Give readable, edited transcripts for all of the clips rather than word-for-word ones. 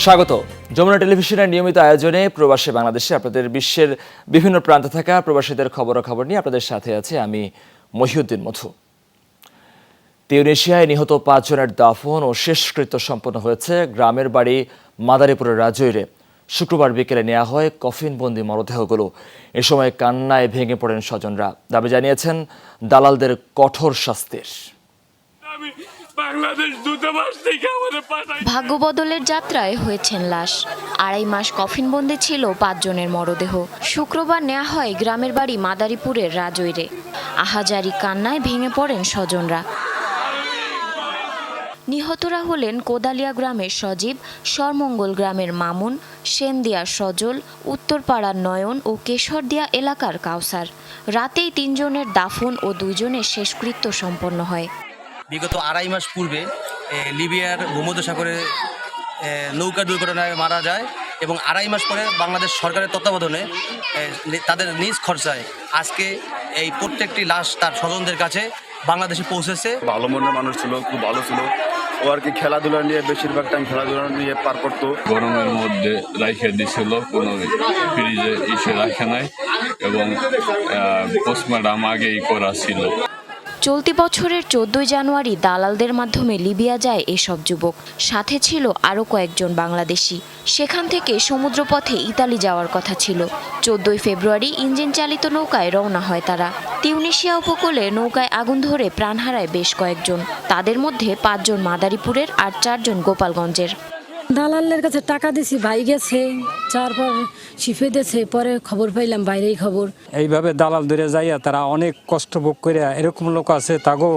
স্বাগত যমুনা টেলিভিশনের নিয়মিত আয়োজনে প্রবাসী বাংলাদেশে আপনাদের বিশ্বের বিভিন্ন প্রান্তে থাকা প্রবাসীদের খবরাখবর নিয়ে আপনাদের সাথে আছে আমি মহিউদ্দিন মধু। তিউনিসিয়ায় নিহত ৫ জনের দাফন ও শেষকৃত্য সম্পন্ন হয়েছে গ্রামের বাড়ি মাদারীপুরের রাজৈরে। শুক্রবার বিকেলে নেওয়া হয় কফিনবন্দি মরদেহগুলো। এ সময় কান্নায় ভেঙে পড়েন স্বজনরা। দাবি জানিয়েছেন দালালদের কঠোর শাস্তির। ভাগ্য বদলের যাত্রায় হয়েছেন লাশ। ২.৫ মাস কফিনবন্দি ছিল ৫ জনের মরদেহ। শুক্রবার নেওয়া হয় গ্রামের বাড়ি মাদারীপুরের রাজৈরে। আহাজারি কান্নায় ভেঙে পড়েন স্বজনরা। নিহতরা হলেন কোদালিয়া গ্রামের সজীব, সরমঙ্গল গ্রামের মামুন, সেনদিয়ার সজল, উত্তরপাড়ার নয়ন ও কেশরদিয়া এলাকার কাউসার। রাতেই ৩ জনের দাফন ও ২ জনের শেষকৃত্য সম্পন্ন হয়। বিগত ২.৫ মাস পূর্বে লিবিয়ার ভূমধ্যসাগরে নৌকা দুর্ঘটনায় মারা যায় এবং ২.৫ মাস পরে বাংলাদেশ সরকারের তত্ত্বাবধানে তাদের নিজ খরচায় আজকে এই প্রত্যেকটি লাশ তার স্বজনদের কাছে বাংলাদেশে পৌঁছেছে। ভালো মনের মানুষ ছিল, খুব ভালো ছিল। ও আর কি খেলাধুলা নিয়ে বেশিরভাগ টাইম খেলাধুলা নিয়ে পার করতো। গরমের মধ্যে রাইখে দিছিল, কোনো ফ্রিজে এসে রাখে নাই এবং পোস্টমর্টম আগেই করা ছিল। চলতি বছরের ১৪ জানুয়ারি দালালদের মাধ্যমে লিবিয়া যায় এসব যুবক। সাথে ছিল আরও কয়েকজন বাংলাদেশি। সেখান থেকে সমুদ্রপথে ইতালি যাওয়ার কথা ছিল। ১৪ ফেব্রুয়ারি ইঞ্জিন চালিত নৌকায় রওনা হয় তারা। তিউনিসিয়া উপকূলে নৌকায় আগুন ধরে প্রাণ হারায় বেশ কয়েকজন। তাদের মধ্যে ৫ জন মাদারীপুরের আর ৪ জন গোপালগঞ্জের। দালালের কাছে টাকা দিছি, ভাই গেছে, তারপর শিফে দিয়েছে, পরে খবর পাইলাম বাইরেই খবর। এইভাবে দালাল ধরে যাইয়া তারা অনেক কষ্ট ভোগ করে, এরকম লোক আছে তাগো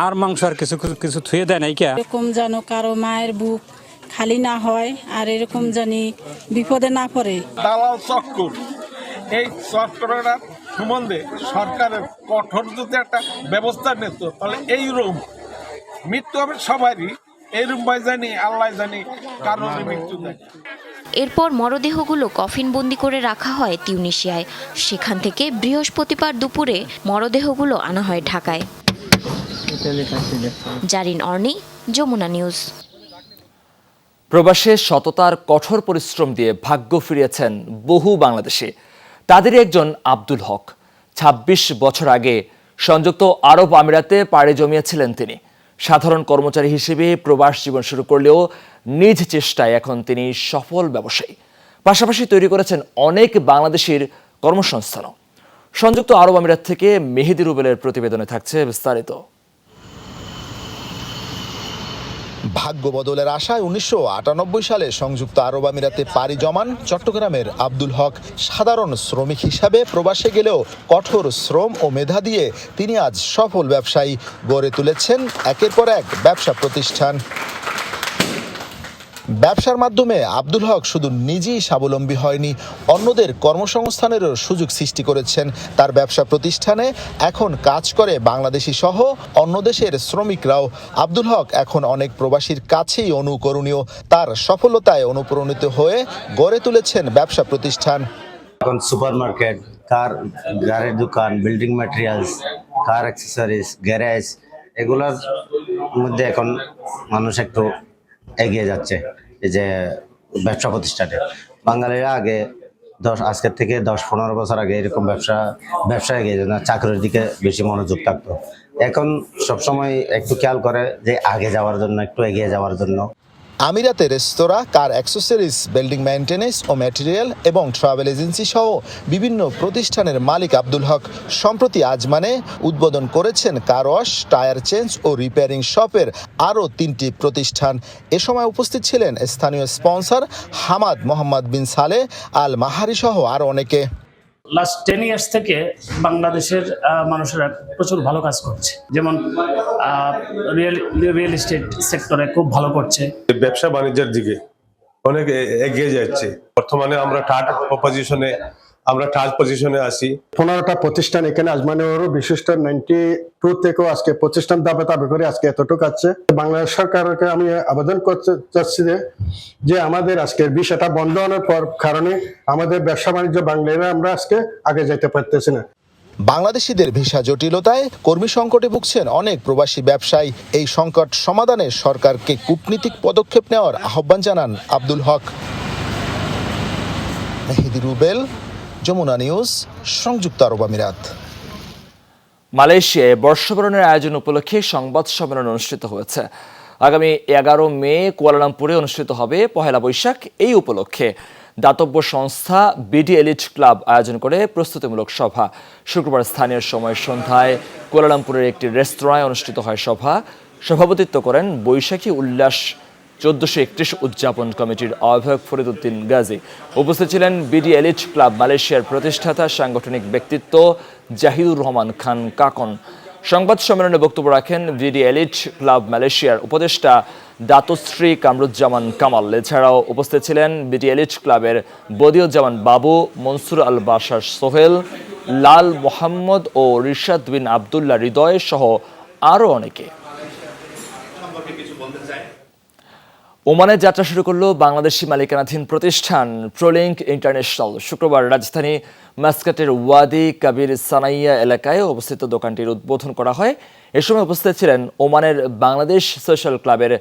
আর মাংস আর কিছু থুয়ে দেয় নাই। এরকম যেন কারো মায়ের বুক খালি না হয় আর এরকম জানি বিপদে না পড়ে। দালাল চক্কর, এই চক্করটা সম্বন্ধে সরকারের কঠোর যদি একটা ব্যবস্থা নিত তাহলে এই রূপ মৃত্যু হবে সবারই। এরপর মরদেহগুলো কফিনবন্দি করে রাখা হয় তিউনিসিয়ায়। সেখান থেকে বৃহস্পতিবার দুপুরে মরদেহগুলো আনা হয় ঢাকায়। জারিন অর্নি, যমুনা নিউজ। প্রবাসে সততার কঠোর পরিশ্রম দিয়ে ভাগ্য ফিরিয়েছেন বহু বাংলাদেশি। তাদেরই একজন আব্দুল হক। ২৬ বছর আগে সংযুক্ত আরব আমিরাতে পাড়ি জমিয়েছিলেন তিনি। সাধারণ কর্মচারী হিসেবে প্রবাস জীবন শুরু করলেও নিজ চেষ্টায় এখন তিনি সফল ব্যবসায়ী। পাশাপাশি তৈরি করেছেন অনেক বাংলাদেশির কর্মসংস্থানও। সংযুক্ত আরব আমিরাত থেকে মেহেদি রুবেলের প্রতিবেদনে থাকছে বিস্তারিত। ভাগ্য বদলের আশায় ১৯৯৮ সালে সংযুক্ত আরব আমিরাতে পাড়ি জমান চট্টগ্রামের আব্দুল হক সাধারণ শ্রমিক হিসাবে প্রবাসে গেলেও কঠোর শ্রম ও মেধা দিয়ে তিনি আজ সফল ব্যবসায়ী। গড়ে তুলেছেন একের পর এক ব্যবসা প্রতিষ্ঠান। ব্যবসার মাধ্যমে আব্দুল হক শুধু নিজেই স্বাবলম্বী হয়নি, অন্যদের কর্মসংস্থানেরও সুযোগ সৃষ্টি করেছেন। তার ব্যবসা প্রতিষ্ঠানে এখন কাজ করে বাংলাদেশি সহ অন্য দেশের শ্রমিকরাও। আব্দুল হক এখন অনেক প্রবাসীর কাছেই অনুকরণীয়। তার সফলতায় অনুপ্রাণিত হয়ে গড়ে তুলেছেন ব্যবসা প্রতিষ্ঠান। এখন সুপার মার্কেট, গাড়ির দোকান, বিল্ডিং ম্যাটেরিয়ালস, কার অ্যাক্সেসরিজ, গ্যারেজ, এগুলোর মধ্যে এখন মানুষ একটু এগিয়ে যাচ্ছে। এই যে ব্যবসা প্রতিষ্ঠানে বাঙালিরা আজকের থেকে ১০-১৫ বছর আগে এরকম ব্যবসা এগিয়ে যেত না, চাকরির দিকে বেশি মনোযোগ থাকতো। এখন সবসময় একটু খেয়াল করে যে আগে যাওয়ার জন্য, একটু এগিয়ে যাওয়ার জন্য। আমিরাতে রেস্তোরাঁ, কার অ্যাক্সেসরিজ, বিল্ডিং মেইনটেনেন্স ও ম্যাটেরিয়াল এবং ট্রাভেল এজেন্সি সহ বিভিন্ন প্রতিষ্ঠানের মালিক আব্দুল হক। সম্প্রতি আজমানে উদ্বোধন করেছেন কার ওয়াশ, টায়ার চেঞ্জ ও রিপেয়ারিং শপের আরও ৩টি প্রতিষ্ঠান। এ সময় উপস্থিত ছিলেন স্থানীয় স্পন্সর হামাদ মোহাম্মদ বিন সালেহ আল মাহারি সহ আরও অনেকে। লাস্ট 10 ইয়ার্স থেকে বাংলাদেশের মানুষেরা প্রচুর ভালো কাজ করছে, যেমন রিয়েল এস্টেট সেক্টরে খুব ভালো করছে। ব্যবসা বাণিজ্যের দিকে অনেক এগিয়ে যাচ্ছে। বর্তমানে আমরা থার্ড পজিশনে আছি। 15টা প্রতিষ্ঠান এখানে আজমানেরও বিশিষ্ট 92 থেকেও আজকে প্রতিষ্ঠান দাবি করে আজকে এতটুকু আছে। বাংলাদেশ সরকারকে আমি আবেদন করতে চাচ্ছি যে আমাদের আজকের বিষয়টা বন্ধ হওয়ার পর কারণে আমাদের ব্যবসা বাণিজ্য বাংলাদেশে আমরা আজকে আগে যেতে পারতেছি না। বাংলাদেশিদের ভিসা জটিলতায় কর্মী সংকটে ভুগছেন অনেক প্রবাসী ব্যবসায়ী। এই সংকট সমাধানে সরকারকে কূটনীতিক পদক্ষেপ নেওয়ার আহ্বান জানান আব্দুল হক। মেহেদি রুবেল, যমুনা নিউজ, সংযুক্ত আরব আমিরাত। মালয়েশিয়ায় বর্ষবরণের আয়োজন উপলক্ষে সংবাদ সম্মেলন অনুষ্ঠিত হয়েছে। আগামী 11 মে কুয়ালালামপুরে অনুষ্ঠিত হবে 1 বৈশাখ। এই উপলক্ষে দাতব্য সংস্থা বিডি এলিট ক্লাব আয়োজন করে প্রস্তুতিমূলক সভা। শুক্রবার স্থানীয় সময় সন্ধ্যায় কুয়ালালামপুরের একটি রেস্তোরাঁয় অনুষ্ঠিত হয় সভা। সভাপতিত্ব করেন বৈশাখী উল্লাস 1431 উদযাপন কমিটির আহ্বায়ক ফরিদ উদ্দিন গাজী। উপস্থিত ছিলেন বিডি এলিট ক্লাব মালয়েশিয়ার প্রতিষ্ঠাতা সাংগঠনিক ব্যক্তিত্ব জাহিদুর রহমান খান কাকন। সংবাদ সম্মেলনে বক্তব্য রাখেন বিডি এলিট ক্লাব মালয়েশিয়ার উপদেষ্টা দাতশ্রী কামরুজ্জামান কামাল। এছাড়াও উপস্থিত ছিলেন বিডি এলিট ক্লাবের বদিউজ্জামান বাবু, মনসুর আল বাশার সোহেল, লাল মোহাম্মদ ও রিশাদ বিন আবদুল্লাহ হৃদয় সহ আরও অনেকে। ওমানে যাত্রা শুরু করলো বাংলাদেশি মালিকানাধীন প্রতিষ্ঠান প্রোলিংক ইন্টারন্যাশনাল। শুক্রবার রাজধানী মাসকাটের ওয়াদি কাবির সানাইয়া এলাকায় অবস্থিত দোকানটির উদ্বোধন করা হয়। এ সময় উপস্থিত ছিলেন ওমানের বাংলাদেশ সোশ্যাল ক্লাবের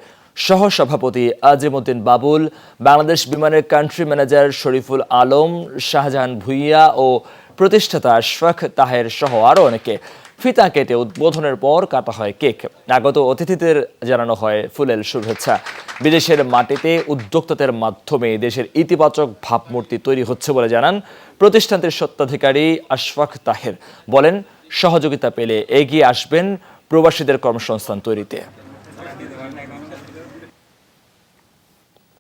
সহসভাপতি আজিমউদ্দিন বাবুল, বাংলাদেশ বিমানের কান্ট্রি ম্যানেজার শরীফুল আলম, শাহজাহান ভুইয়া ও প্রতিষ্ঠাতা আশফাক তাহের সহ আরও অনেকে। ফিতা কেটে উদ্বোধনের পর কাটা হয় কেক। আগত অতিথিদের জানানো হয় ফুলেল শুভেচ্ছা। বিদেশের মাটিতে উদ্যোক্তাদের মাধ্যমে দেশের ইতিবাচক ভাবমূর্তি তৈরি হচ্ছে বলে জানান প্রতিষ্ঠানটির স্বত্বাধিকারী আশফাক তাহের। বলেন, সহযোগিতা পেলে এগিয়ে আসবেন প্রবাসীদের কর্মসংস্থান তৈরিতে।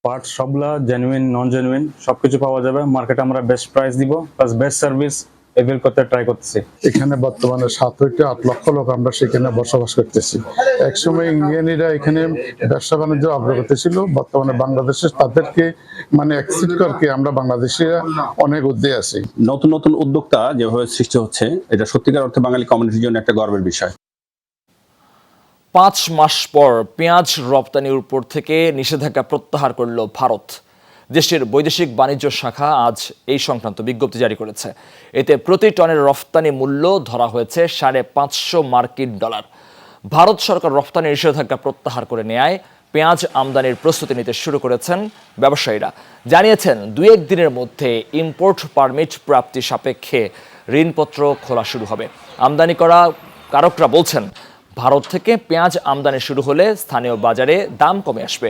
পার্টস সবগুলা জেনুইন, নন জেনুইন সবকিছু পাওয়া যাবে। মার্কেটে আমরা বেস্ট প্রাইস দিব, প্লাস বেস্ট সার্ভিস এভেল করতে ট্রাই করতেছি। এখানে বর্তমানে 7 থেকে 8 লক্ষ লোক আমরা সেখানে বসবাস করতেছি। একসময় ইন্ডিয়ানিরা এখানে ব্যবসা বাণিজ্য অগ্রগতি ছিল, বর্তমানে বাংলাদেশে তাদেরকে অ্যাকসেপ্ট করতে আমরা বাংলাদেশিরা অনেক উদ্যোগে আছি। নতুন নতুন উদ্যোক্তা যেভাবে সৃষ্টি হচ্ছে, এটা সত্যিকার অর্থে বাঙালি কমিউনিটির জন্য একটা গর্বের বিষয়। 5 মাস পর পেঁয়াজ রপ্তানির উপর থেকে নিষেধাজ্ঞা প্রত্যাহার করল ভারত। দেশটির বৈদেশিক বাণিজ্য শাখা আজ এই সংক্রান্ত বিজ্ঞপ্তি জারি করেছে। এতে প্রতি টনের রফতানি মূল্য ধরা হয়েছে $550 মার্কিন। ভারত সরকার রফতানি নিষেধাজ্ঞা প্রত্যাহার করে নেয় পেঁয়াজ আমদানির প্রস্তুতি নিতে শুরু করেছেন ব্যবসায়ীরা। জানিয়েছেন 2-1 দিনের মধ্যে ইম্পোর্ট পারমিট প্রাপ্তি সাপেক্ষে ঋণপত্র খোলা শুরু হবে। আমদানি করা কারকরা বলছেন, ভারত থেকে পেঁয়াজ আমদানি শুরু হলে স্থানীয় বাজারে দাম কমে আসবে।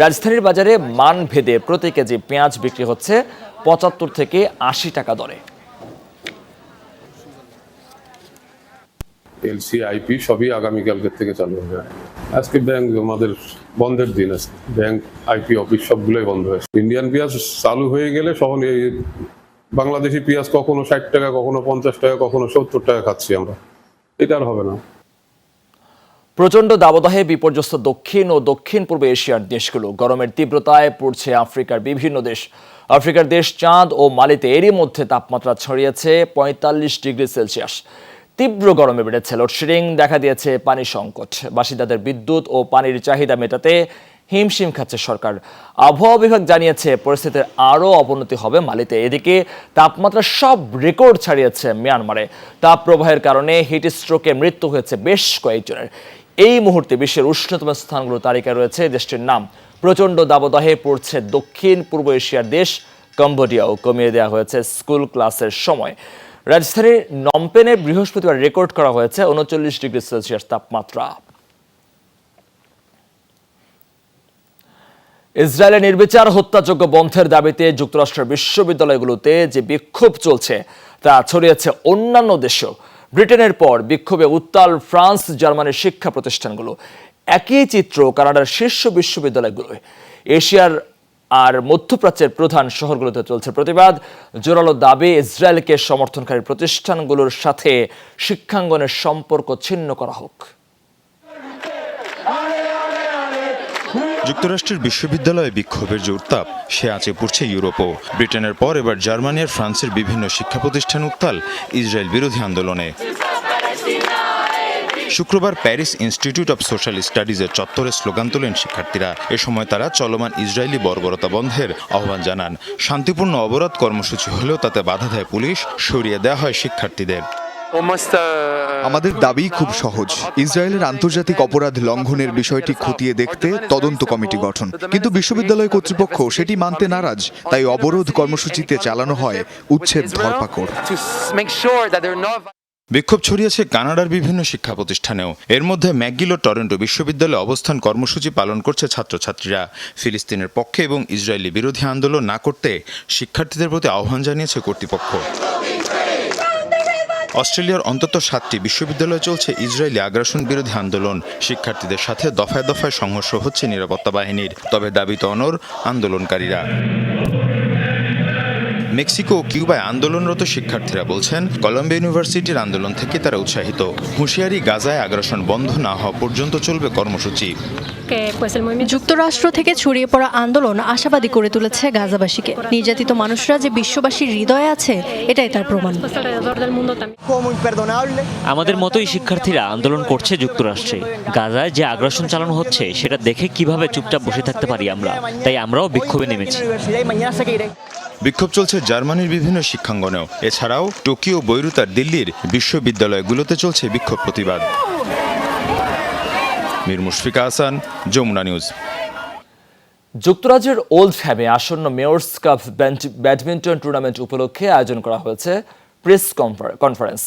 রাজধানীর বাজারে মান ভেদে প্রতি কেজি পেঁয়াজ বিক্রি হচ্ছে 75 থেকে 80 টাকা দরে। এলসি, আইপি সবই আগামীকালকের থেকে চালু হবে। আজকে ব্যাংক আমাদের বন্ধের দিন আছে, ব্যাংক, আইপি অফিস সবগুলোই বন্ধ হয়েছে। ইন্ডিয়ান পেঁয়াজ চালু হয়ে গেলে সকলে বাংলাদেশি পেঁয়াজ কখনো 60 টাকা, কখনো 50 টাকা, কখনো 70 টাকা খাচ্ছি আমরা। এটা আর হবে না। প্রচণ্ড দাবদাহে বিপর্যস্ত দক্ষিণ ও দক্ষিণ পূর্ব এশিয়ার দেশগুলো। গরমের তীব্রতায় পড়ছে আফ্রিকার বিভিন্ন দেশ। আফ্রিকার দেশ চাঁদ ও মালিতে এরই মধ্যে তাপমাত্রা ছড়িয়েছে 45 ডিগ্রি সেলসিয়াস। তীব্র গরমে বেড়েছে লোডশেডিং, দেখা দিয়েছে পানি সংকট। বাসিন্দাদের বিদ্যুৎ ও পানির চাহিদা মেটাতে হিমশিম খাচ্ছে সরকার। আবহাওয়া বিভাগ জানিয়েছে পরিস্থিতির আরও অবনতি হবে মালিতে। এদিকে তাপমাত্রা সব রেকর্ড ছাড়িয়েছে মিয়ানমারে। তাপপ্রবাহের কারণে হিট স্ট্রোকে মৃত্যু হয়েছে বেশ কয়েকজনের। এই মুহূর্তে বিশ্বের উষ্ণতম স্থানগুলোর তালিকায় রয়েছে দেশটির নাম। প্রচণ্ড দাবদাহে পড়ছে দক্ষিণ পূর্ব এশিয়ার দেশ কম্বোডিয়াও। কমিয়ে দেওয়া হয়েছে স্কুল ক্লাসের সময়। রাজধানীর নমপেনে বৃহস্পতিবার রেকর্ড করা হয়েছে 39 ডিগ্রি সেলসিয়াস তাপমাত্রা। ইসরায়েলের নির্বিচার হত্যাযজ্ঞ বন্ধের দাবিতে যুক্তরাষ্ট্রের বিশ্ববিদ্যালয়গুলোতে যে বিক্ষোভ চলছে তা ছড়িয়েছে অন্যান্য দেশেও। ব্রিটেনের পর বিক্ষোভে উত্তাল ফ্রান্স, জার্মানির শিক্ষা প্রতিষ্ঠানগুলো। একই চিত্র কানাডার শীর্ষ বিশ্ববিদ্যালয়গুলোয়। এশিয়ার আর মধ্যপ্রাচ্যের প্রধান শহরগুলোতে চলছে প্রতিবাদ। জোরালো দাবি, ইসরায়েলকে সমর্থনকারী প্রতিষ্ঠানগুলোর সাথে শিক্ষাঙ্গনের সম্পর্ক ছিন্ন করা হোক। যুক্তরাষ্ট্রের বিশ্ববিদ্যালয়ে বিক্ষোভের যে উত্তাপ, সে আঁচে পড়ছে ইউরোপও। ব্রিটেনের পর এবার জার্মানি আর ফ্রান্সের বিভিন্ন শিক্ষা প্রতিষ্ঠান উত্তাল ইসরায়েল বিরোধী আন্দোলনে। শুক্রবার প্যারিস ইনস্টিটিউট অব সোশ্যাল স্টাডিজের চত্বরে স্লোগান তোলেন শিক্ষার্থীরা। এ সময় তারা চলমান ইসরায়েলি বর্বরতা বন্ধের আহ্বান জানান। শান্তিপূর্ণ অবরোধ কর্মসূচি হলেও তাতে বাধা দেয় পুলিশ, সরিয়ে দেওয়া হয় শিক্ষার্থীদের। আমাদের দাবি খুব সহজ, ইসরায়েলের আন্তর্জাতিক অপরাধ লঙ্ঘনের বিষয়টি খতিয়ে দেখতে তদন্ত কমিটি গঠন, কিন্তু বিশ্ববিদ্যালয় কর্তৃপক্ষ সেটি মানতে নারাজ, তাই অবরোধ কর্মসূচিতে চালানো হয় উচ্ছেদ ধরপাকড়। বিক্ষোভ ছড়িয়েছে কানাডার বিভিন্ন শিক্ষা প্রতিষ্ঠানেও। এর মধ্যে ম্যাকগিল ও টরন্টো বিশ্ববিদ্যালয়ে অবস্থান কর্মসূচি পালন করছে ছাত্রছাত্রীরা। ফিলিস্তিনের পক্ষে এবং ইসরায়েলি বিরোধী আন্দোলন না করতে শিক্ষার্থীদের প্রতি আহ্বান জানিয়েছে কর্তৃপক্ষ। অস্ট্রেলিয়ার অন্তত 7টি বিশ্ববিদ্যালয়ে চলছে ইসরায়েলি আগ্রাসন বিরোধী আন্দোলন। শিক্ষার্থীদের সাথে দফায় দফায় সংঘর্ষ হচ্ছে নিরাপত্তা বাহিনীর, তবে দাবিতে অনড় আন্দোলনকারীরা। মেক্সিকো ও কিউবায় আন্দোলনরত শিক্ষার্থীরা বলছেন, কলম্বিয়া ইউনিভার্সিটির আন্দোলন থেকে তারা উৎসাহিত। হুঁশিয়ারি, গাজায় আগ্রাসন বন্ধ না হওয়া পর্যন্ত চলবে কর্মসূচি। যুক্তরাষ্ট্র থেকে ছড়িয়ে পড়া আন্দোলন আশাবাদী করে তুলেছে গাজাবাসীকে। নির্যাতিত মানুষরা যে বিশ্ববাসীর হৃদয়ে আছে, এটাই তার প্রমাণ। আমাদের মতোই শিক্ষার্থীরা আন্দোলন করছে যুক্তরাষ্ট্রে। গাজায় যে আগ্রাসন চালানো হচ্ছে সেটা দেখে কিভাবে চুপচাপ বসে থাকতে পারি আমরা, তাই আমরাও বিক্ষোভে নেমেছি। বিক্ষোভ চলছে জার্মানির বিভিন্ন শিক্ষাঙ্গনেও। এছাড়াও টোকিও, বৈরুত আর দিল্লির বিশ্ববিদ্যালয়গুলোতে চলছে বিক্ষোভ প্রতিবাদ। মীর মুশফিকা হাসান, যমুনা নিউজ। যুক্তরাজ্যের ওল্ড হ্যামে আসন্ন মেয়র্স কাপ ব্যাডমিন্টন টুর্নামেন্ট উপলক্ষে আয়োজন করা হয়েছে প্রেস কনফারেন্স।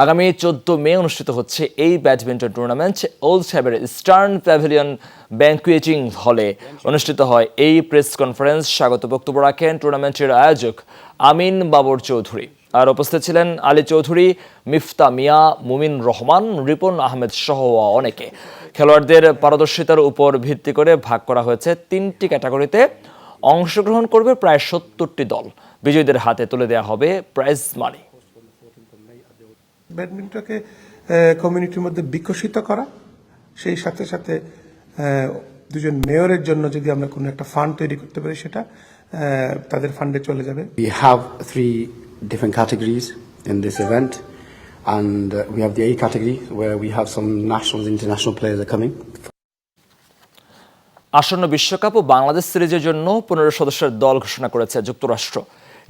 আগামী 14 মে অনুষ্ঠিত হচ্ছে এই ব্যাডমিন্টন টুর্নামেন্ট। ওল্ড হ্যামের ইস্টার্ন প্যাভিলিয়ন ব্যাংকুয়েটিং হলে অনুষ্ঠিত হয় এই প্রেস কনফারেন্স। স্বাগত বক্তব্য রাখেন টুর্নামেন্টের আয়োজক আমিন বাবর চৌধুরী। আর উপস্থিত ছিলেন আলী চৌধুরী, মিফতা মিয়া, মুমিন রহমান, রিপন আহমেদ সহ অনেকে। খেলোয়াড়দের পারদর্শিতার উপর ভিত্তি করে ভাগ করা হয়েছে 3টি ক্যাটাগরিতে। অংশগ্রহণ করবে প্রায় 70টি দল। বিজয়ীদের হাতে তুলে দেওয়া হবে প্রাইজ মানি। ব্যাডমিন্টনকে কমিউনিটির মধ্যে বিকশিত করা, সেই সাথে সাথে দুজন মেয়রের জন্য যদি আমরা কোনো একটা ফান্ড তৈরি করতে পারি, সেটা তাদের ফান্ডে চলে যাবে। We have 3 different categories in this event, and we have the A category where we have some national and international players are coming. আসন্ন বিশ্বকাপ ও বাংলাদেশ সিরিজের জন্য 15 সদস্যের দল ঘোষণা করেছে যুক্তরাষ্ট্র।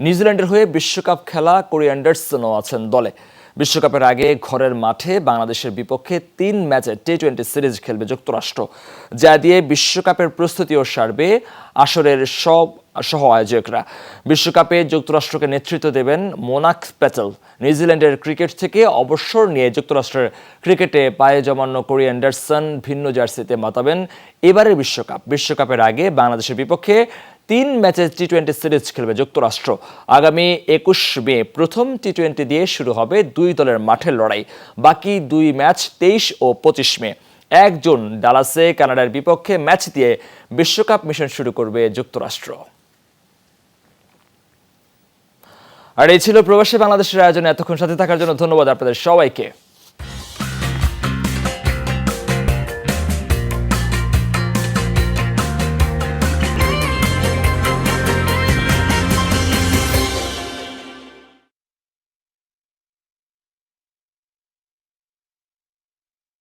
নিউজিল্যান্ডের হয়ে বিশ্বকাপ খেলা কোরি অ্যান্ডারসনও আছেন দলে। বিশ্বকাপের আগে ঘরের মাঠে বাংলাদেশের বিপক্ষে 3 ম্যাচে টি-20 সিরিজ খেলবে যুক্তরাষ্ট্র, যা দিয়ে বিশ্বকাপের প্রস্তুতিও সারবে আসরের সব সহ আয়োজকরা। বিশ্বকাপে যুক্তরাষ্ট্রকে নেতৃত্ব দেবেন মোনাক প্যাটেল। নিউজিল্যান্ডের ক্রিকেট থেকে অবসর নিয়ে যুক্তরাষ্ট্রের ক্রিকেটে পায়ে জমানো কোরি অ্যান্ডারসন ভিন্ন জার্সিতে মাতাবেন এবারের বিশ্বকাপের আগে বাংলাদেশের বিপক্ষে 3 ম্যাচে টি-20 সিরিজ খেলবে যুক্তরাষ্ট্র। আগামী 21 মে প্রথম টি-20 দিয়ে শুরু হবে 2 দলের মাঠের লড়াই। বাকি 2 ম্যাচ 23 ও 25 মে। 1 জুন ডালাসে কানাডার বিপক্ষে ম্যাচ দিয়ে বিশ্বকাপ মিশন শুরু করবে যুক্তরাষ্ট্র। আর এই ছিল প্রবাসী বাংলাদেশের আয়োজনে। এতক্ষণ সাথে থাকার জন্য ধন্যবাদ আপনাদের সবাইকে।